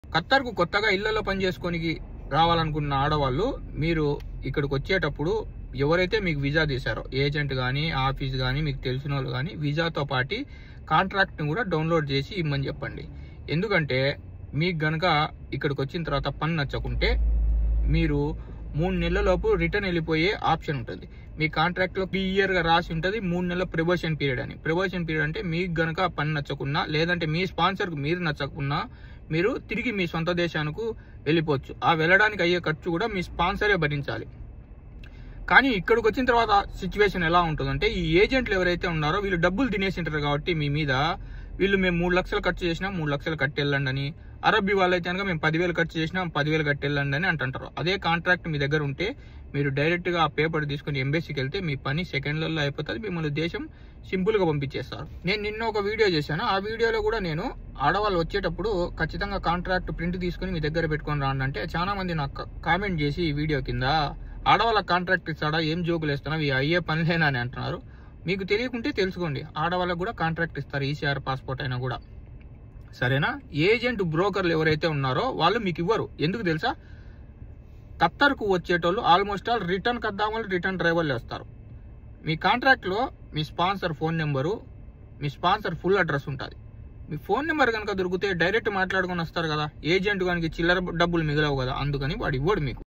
ఖత్తర్కు కొత్తగా ఇళ్లలో పనిచేసుకోనికి రావాలనుకున్న ఆడవాళ్ళు మీరు ఇక్కడికి వచ్చేటప్పుడు ఎవరైతే మీకు వీసా తీశారో ఏజెంట్ కానీ ఆఫీస్ కానీ మీకు తెలిసిన వాళ్ళు కానీ వీసాతో పాటు కాంట్రాక్ట్ని కూడా డౌన్లోడ్ చేసి ఇమ్మని చెప్పండి. ఎందుకంటే మీకు గనక ఇక్కడికి వచ్చిన తర్వాత పని నచ్చకుంటే మీరు 3 నెలలలోపు రిటర్న్ వెళ్ళిపోయే ఆప్షన్ ఉంటుంది. మీ కాంట్రాక్ట్లో క్లియర్గా రాసి ఉంటుంది 3 నెలల ప్రిబోషన్ పీరియడ్ అని. ప్రిబోషన్ పీరియడ్ అంటే మీకు గనక పని నచ్చకున్నా లేదంటే మీ స్పాన్సర్కు మీరు నచ్చకున్నా మీరు తిరిగి మీ సొంత దేశానికి వెళ్ళిపోవచ్చు. ఆ వెళ్ళడానికి అయ్యే ఖర్చు కూడా మీ స్పాన్సరే భరించాలి. కానీ ఇక్కడికి వచ్చిన తర్వాత సిచ్యువేషన్ ఎలా ఉంటుందంటే ఈ ఏజెంట్లు ఎవరైతే ఉన్నారో వీళ్ళు డబ్బులు తినేసింటారు కాబట్టి మీ మీద వీళ్ళు మేము 3 లక్షలు ఖర్చు చేసినా 3 లక్షలు కట్టి వెళ్ళండి అని, అరబ్బీ వాళ్ళైతే కనుక మేము 10,000 ఖర్చు చేసినా 10,000 కట్టి వెళ్ళండి అని అంటుంటారు. అదే కాంట్రాక్ట్ మీ దగ్గర ఉంటే మీరు డైరెక్ట్గా ఆ పేపర్ తీసుకుని ఎంబెసీకి వెళ్తే మీ పని సెకండ్లలో అయిపోతుంది. మిమ్మల్ని దేశం సింపుల్గా పంపించేస్తారు. నేను నిన్న ఒక వీడియో చేశాను. ఆ వీడియోలో కూడా నేను ఆడవాళ్ళు వచ్చేటప్పుడు ఖచ్చితంగా కాంట్రాక్ట్ ప్రింట్ తీసుకుని మీ దగ్గర పెట్టుకొని రాండి అంటే చాలా మంది నాకు కామెంట్ చేసి ఈ వీడియో కింద ఆడవాళ్ళ కాంట్రాక్ట్ ఇస్తాడా, ఏం జోకులు వేస్తున్నావు, ఇవి అయ్యే పనిలేనా అని అంటున్నారు. మీకు తెలియకుంటే తెలుసుకోండి, ఆడవాళ్ళకు కూడా కాంట్రాక్ట్ ఇస్తారు, ఈసీఆర్ పాస్పోర్ట్ అయినా కూడా. సరేనా? ఏజెంట్ బ్రోకర్లు ఎవరైతే ఉన్నారో వాళ్ళు మీకు ఇవ్వరు. ఎందుకు తెలుసా? ఖత్తర్కు వచ్చేటోళ్ళు ఆల్మోస్ట్ ఆల్ రిటర్న్ కద్దామని రిటర్న్ డ్రైవర్లు వస్తారు. మీ కాంట్రాక్ట్లో మీ స్పాన్సర్ ఫోన్ నెంబరు, మీ స్పాన్సర్ ఫుల్ అడ్రస్ ఉంటుంది. మీ ఫోన్ నెంబర్ కనుక దొరికితే డైరెక్ట్ మాట్లాడుకొని వస్తారు కదా. ఏజెంట్ కనుక చిల్లర డబ్బులు మిగలవు కదా, అందుకని వాడు ఇవ్వడు మీకు.